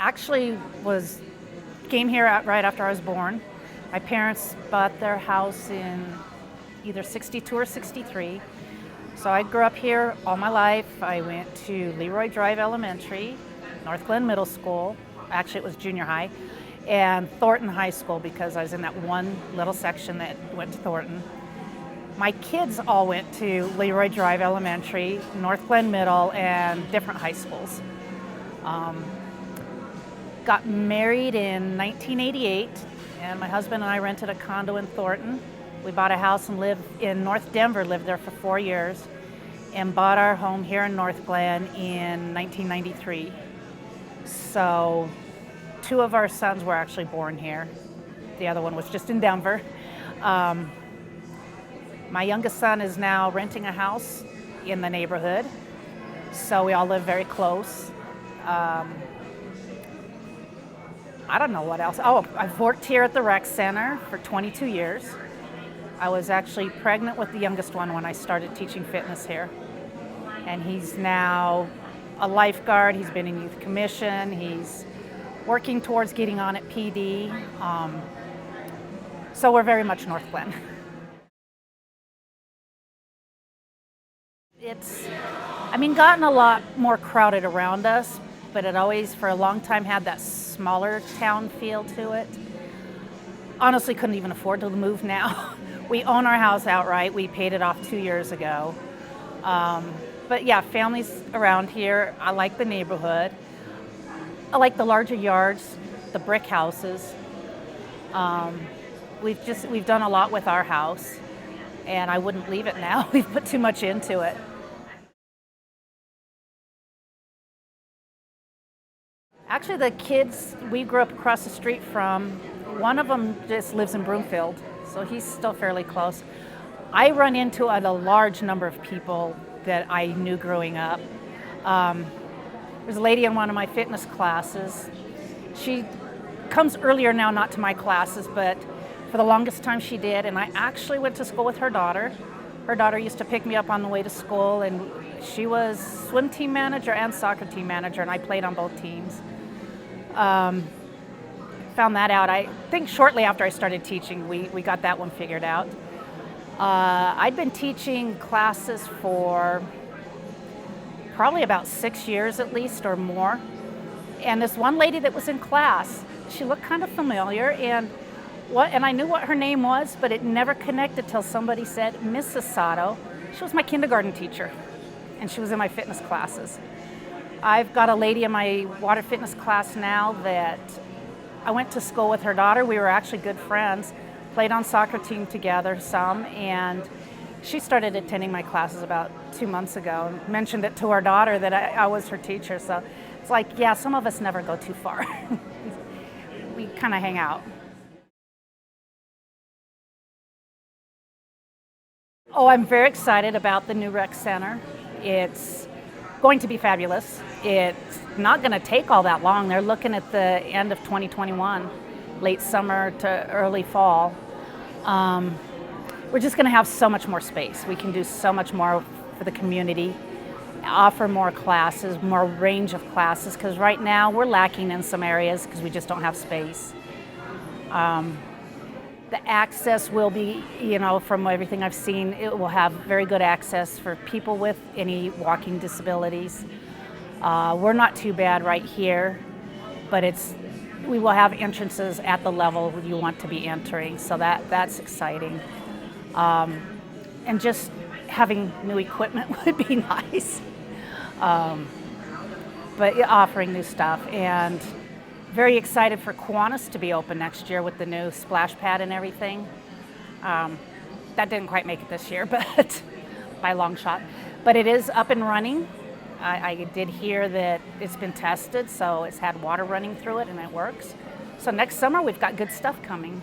Actually came here right after I was born. My parents bought their house in either 62 or 63. So I grew up here all my life. I went to Leroy Drive Elementary, North Glen Middle School, actually it was junior high, and Thornton High School because I was in that one little section that went to Thornton. My kids all went to Leroy Drive Elementary, North Glen Middle, and different high schools. Got married in 1988, and my husband and I rented a condo in Thornton. We bought a house and lived in North Denver, lived there for 4 years, and bought our home here in North Glen in 1993. So 2 of our sons were actually born here. The other one was just in Denver. My youngest son is now renting a house in the neighborhood, so we all live very close. I don't know what else. Oh, I've worked here at the rec center for 22 years. I was actually pregnant with the youngest one when I started teaching fitness here. And he's now a lifeguard. He's been in youth commission. He's working towards getting on at PD. So we're very much North Glen. It's, gotten a lot more crowded around us, but it always, for a long time, had that smaller town feel to it. Honestly, couldn't even afford to move now. We own our house outright. We paid it off 2 years ago. But yeah, families around here. I like the neighborhood. I like the larger yards, the brick houses. We've done a lot with our house, and I wouldn't leave it now. We've put too much into it. Actually, the kids we grew up across the street from, one of them just lives in Broomfield, so he's still fairly close. I run into a large number of people that I knew growing up. There's a lady in one of my fitness classes. She comes earlier now, not to my classes, but for the longest time she did, and I actually went to school with her daughter. Her daughter used to pick me up on the way to school, and she was swim team manager and soccer team manager, and I played on both teams. Found that out. I think shortly after I started teaching, we got that one figured out. I'd been teaching classes for probably about 6 years at least or more. And this one lady that was in class, she looked kind of familiar, and I knew what her name was, but it never connected till somebody said, Miss Sasato. She was my kindergarten teacher, and she was in my fitness classes. I've got a lady in my water fitness class now that I went to school with her daughter. We were actually good friends, played on soccer team together some, and she started attending my classes about 2 months ago and mentioned it to her daughter that I was her teacher. So it's like, yeah, some of us never go too far. We kind of hang out. Oh, I'm very excited about the new rec center. It's going to be fabulous. It's not going to take all that long. They're looking at the end of 2021, late summer to early fall. We're just going to have so much more space. We can do so much more for the community, offer more classes, more range of classes, because right now we're lacking in some areas because we just don't have space. The access will be, from everything I've seen, it will have very good access for people with any walking disabilities. We're not too bad right here, but we will have entrances at the level you want to be entering, so that's exciting. And just having new equipment would be nice. But offering new stuff, and very excited for Kiwanis to be open next year with the new splash pad and everything. That didn't quite make it this year, but by a long shot. But it is up and running. I did hear that it's been tested, so it's had water running through it and it works. So next summer we've got good stuff coming.